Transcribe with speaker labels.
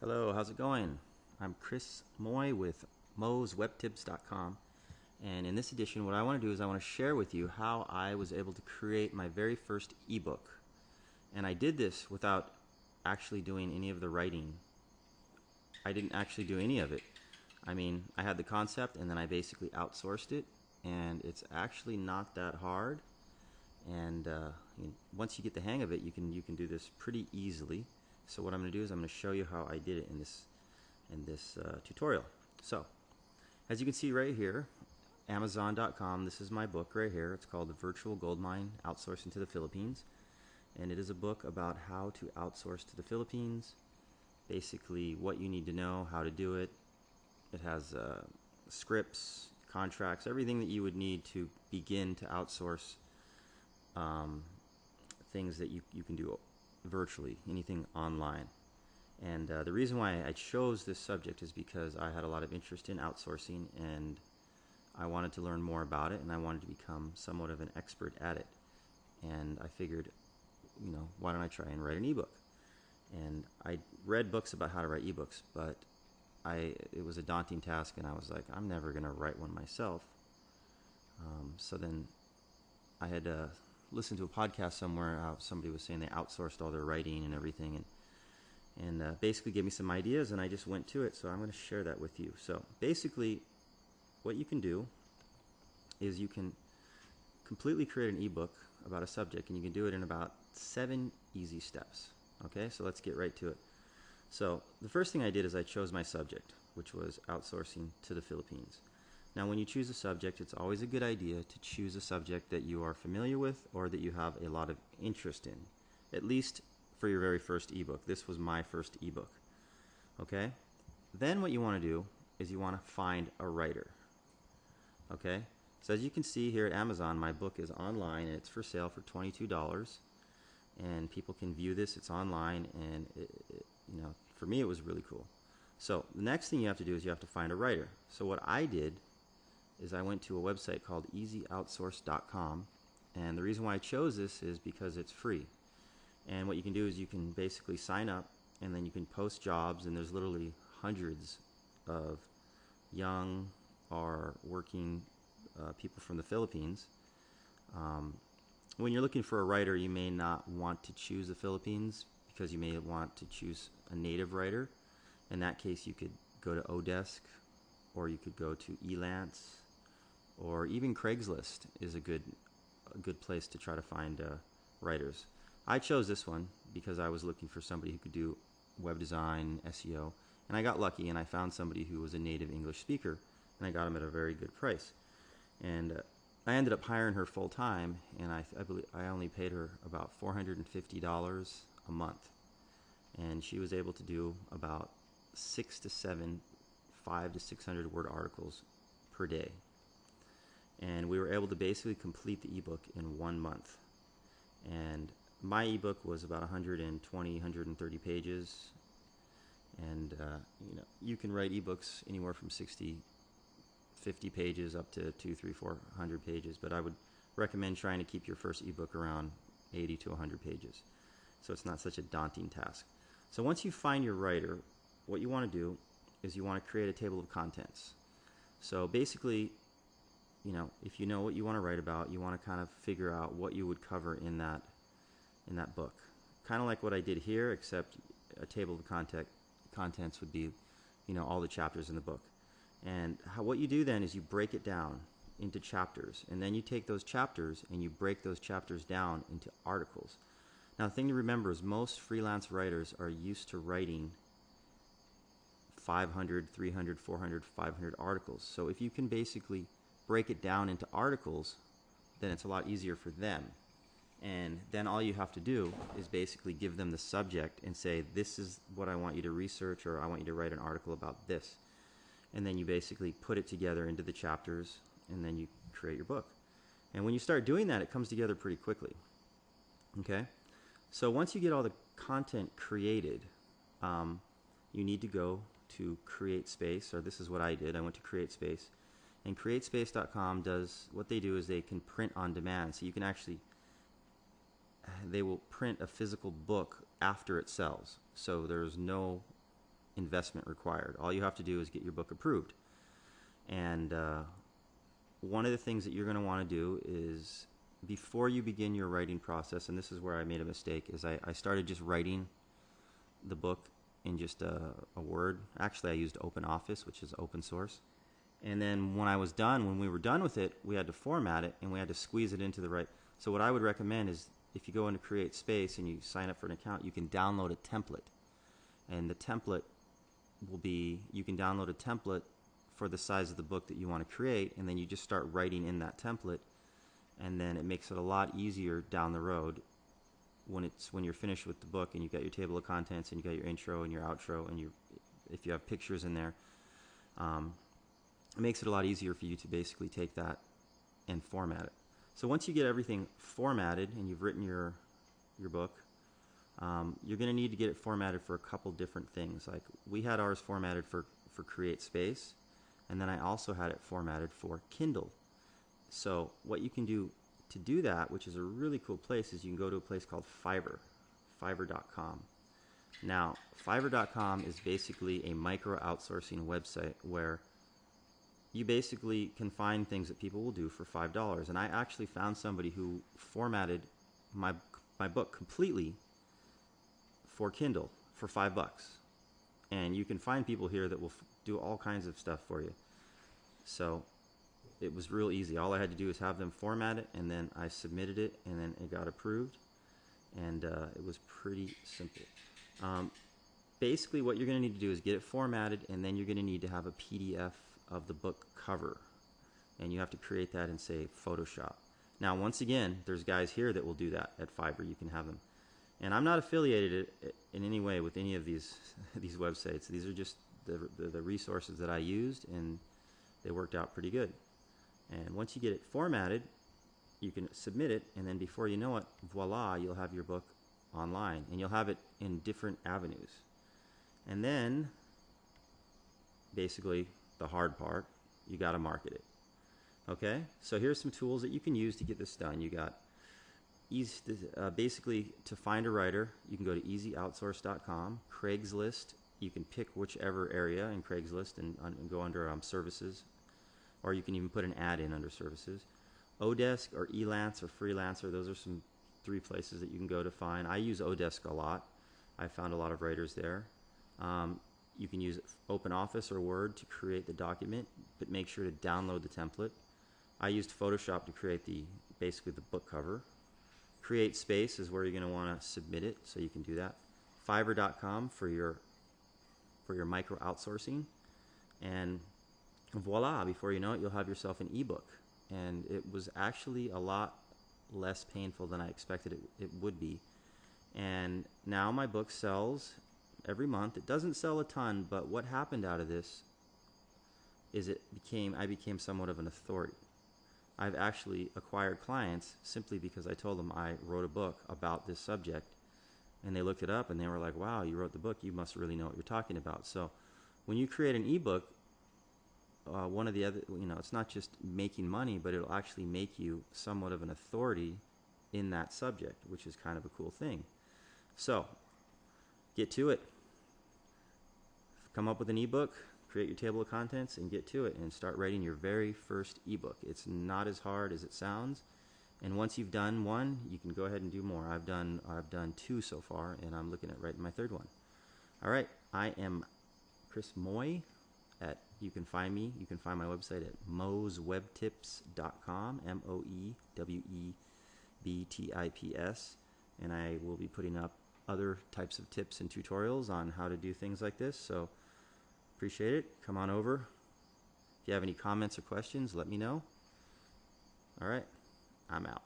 Speaker 1: Hello, how's it going? I'm Chris Moy with moswebtips.com, and in this edition what I want to do is I want to share with you how I was able to create my very first ebook. And I did this without actually doing any of the writing. I didn't actually do any of it. I mean, I had the concept and then I basically outsourced it, and it's actually not that hard. And once you get the hang of it, you can do this pretty easily. So what I'm going to do is I'm going to show you how I did it in this tutorial. So as you can see right here, Amazon.com, this is my book right here. It's called The Virtual Goldmine, Outsourcing to the Philippines. And it is a book about how to outsource to the Philippines, basically what you need to know, how to do it. It has scripts, contracts, everything that you would need to begin to outsource things that you can do virtually, anything online. And the reason why I chose this subject is because I had a lot of interest in outsourcing, and I wanted to learn more about it, and I wanted to become somewhat of an expert at it. And I figured, why don't I try and write an ebook? And I read books about how to write ebooks, but it was a daunting task, and I was like, I'm never going to write one myself. So then I had listened to a podcast somewhere how somebody was saying they outsourced all their writing and everything, and basically gave me some ideas, and I just went to it. So I'm going to share that with you. So basically what you can do is you can completely create an ebook about a subject, and you can do it in about 7 easy steps. Okay, so let's get right to it. So the first thing I did is I chose my subject, which was outsourcing to the Philippines. Now when you choose a subject, it's always a good idea to choose a subject that you are familiar with or that you have a lot of interest in, at least for your very first ebook. This was my first ebook. Okay? Then what you want to do is you want to find a writer. Okay? So as you can see here at Amazon, my book is online and it's for sale for $22, and people can view this. It's online, and for me it was really cool. So the next thing you have to do is you have to find a writer. So what I did is I went to a website called easyoutsource.com, and the reason why I chose this is because it's free. And what you can do is you can basically sign up, and then you can post jobs, and there's literally hundreds of young or working people from the Philippines. When you're looking for a writer, you may not want to choose the Philippines because you may want to choose a native writer. In that case, you could go to Odesk, or you could go to Elance, or even Craigslist is a good place to try to find writers. I chose this one because I was looking for somebody who could do web design, SEO, and I got lucky and I found somebody who was a native English speaker, and I got him at a very good price. And I ended up hiring her full time, and I believe I only paid her about $450 a month, and she was able to do about 6 to 7 500 to 600 word articles per day. And we were able to basically complete the ebook in 1 month. And my ebook was about 120, 130 pages. And you can write ebooks anywhere from 60, 50 pages up to 200, 300, 400 pages. But I would recommend trying to keep your first ebook around 80 to 100 pages, so it's not such a daunting task. So once you find your writer, what you want to do is you want to create a table of contents. So basically, if you know what you want to write about, you want to kind of figure out what you would cover in that book. Kind of like what I did here, except a table of contents would be, all the chapters in the book. And what you do then is you break it down into chapters, and then you take those chapters and you break those chapters down into articles. Now the thing to remember is most freelance writers are used to writing 500, 300, 400, 500 articles. So if you can basically break it down into articles, then it's a lot easier for them. And then all you have to do is basically give them the subject and say, this is what I want you to research, or I want you to write an article about this. And then you basically put it together into the chapters, and then you create your book. And when you start doing that, it comes together pretty quickly. Okay? So once you get all the content created, you need to go to CreateSpace, or this is what I did. I went to CreateSpace, and CreateSpace.com does, what they do is they can print on demand. So you can actually, they will print a physical book after it sells. So there's no investment required. All you have to do is get your book approved. And one of the things that you're going to want to do is, before you begin your writing process, and this is where I made a mistake, is I started just writing the book in just a Word. Actually, I used OpenOffice, which is open source. And then when we were done with it, we had to format it and we had to squeeze it into the right. So what I would recommend is, if you go into Create Space and you sign up for an account, you can download a template. And the template will be, you can download a template for the size of the book that you want to create, and then you just start writing in that template, and then it makes it a lot easier down the road when you're finished with the book and you've got your table of contents and you've got your intro and your outro and if you have pictures in there, it makes it a lot easier for you to basically take that and format it. So once you get everything formatted and you've written your book, you're going to need to get it formatted for a couple different things. Like, we had ours formatted for Create Space, and then I also had it formatted for Kindle. So what you can do to do that, which is a really cool place, is you can go to a place called Fiverr.com. Now, Fiverr.com is basically a micro outsourcing website where you basically can find things that people will do for $5. And I actually found somebody who formatted my book completely for Kindle for $5. And you can find people here that will do all kinds of stuff for you. So it was real easy. All I had to do was have them format it, and then I submitted it, and then it got approved. And it was pretty simple. Basically, what you're going to need to do is get it formatted, and then you're going to need to have a PDF of the book cover. And you have to create that in, say, Photoshop. Now, once again, there's guys here that will do that at Fiverr. You can have them. And I'm not affiliated in any way with any of these websites. These are just the resources that I used, and they worked out pretty good. And once you get it formatted, you can submit it, and then before you know it, voila, you'll have your book online, and you'll have it in different avenues. And then, basically, the hard part, you got to market it. Okay? So here's some tools that you can use to get this done. You got basically, to find a writer, you can go to easyoutsource.com. Craigslist, you can pick whichever area in Craigslist and go under services, or you can even put an ad in under services. Odesk or Elance or Freelancer, those are some 3 places that you can go to find. I use Odesk a lot. I found a lot of writers there. You can use OpenOffice or Word to create the document, but make sure to download the template. I used Photoshop to create basically the book cover. Create Space is where you're going to want to submit it, so you can do that. Fiverr.com for your micro outsourcing, and voila, before you know it, you'll have yourself an ebook. And it was actually a lot less painful than I expected it would be. And now my book sells every month. It doesn't sell a ton, but what happened out of this is I became somewhat of an authority. I've actually acquired clients simply because I told them I wrote a book about this subject, and they looked it up and they were like, wow, you wrote the book, you must really know what you're talking about. So when you create an ebook, one of the other, it's not just making money, but it'll actually make you somewhat of an authority in that subject, which is kind of a cool thing. So get to it. Come up with an ebook, create your table of contents, and get to it and start writing your very first ebook. It's not as hard as it sounds. And once you've done one, you can go ahead and do more. I've done 2 so far, and I'm looking at writing my 3rd one. All right, I am Chris Moy. You can find me. You can find my website at moeswebtips.com, MOEWEBTIPS, and I will be putting up other types of tips and tutorials on how to do things like this. So appreciate it. Come on over. If you have any comments or questions, let me know. All right, I'm out.